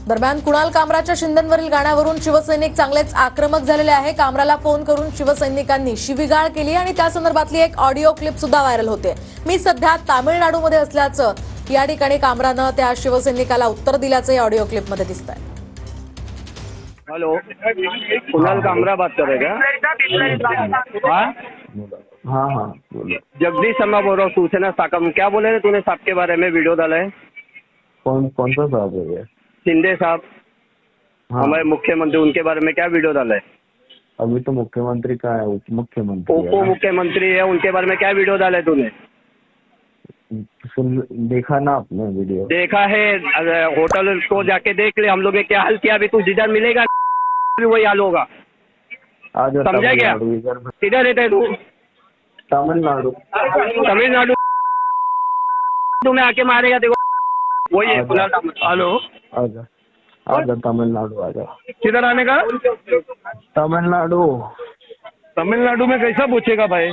दरम्यान कुणाल कामराच्या शिंदेवरील गाण्यावरून शिवसैनिक चांगलेच आक्रमक झालेले आहे। कामराला फोन करून शिवसैनिकांनी शिवीगाळ केली आणि त्या संदर्भातली एक ऑडिओ क्लिप सुद्धा व्हायरल होते। मी सध्या तामिळनाडूमध्ये असल्याचं या ठिकाणी कामरानं त्या शिवसैनिकाला उत्तर दिल्याचं या ऑडिओ क्लिपमध्ये दिसतंय। हेलो, कुणाल कामरा बात कर रहे क्या? हाँ हाँ बोलो। जगदीश शर्मा बोल रहा हूँ, सूचना शाखा में। क्या बोले थे तूने साहब के बारे में? वीडियो डाला है। कौन सा साहब है ये? शिंदे साहब, हाँ। हमारे मुख्यमंत्री, उनके बारे में क्या वीडियो डाला है? अभी तो मुख्यमंत्री का है, उप मुख्यमंत्री उप मुख्यमंत्री है, उनके बारे में क्या वीडियो डाला है तूने? देखा ना आपने वीडियो? देखा है। होटल को जाके देख ले, हम लोग ने क्या हाल किया। अभी तू जिधर मिलेगा वही हाल होगा। समझा क्या? किधर रहता है तू? तमिलनाडु। तमिलनाडु तुम्हें आके मारेगा, देखो वही है। हेलो, आजा आजा तमिलनाडु आजा। किधर आने का? तमिलनाडु। तमिलनाडु में कैसा पूछेगा भाई?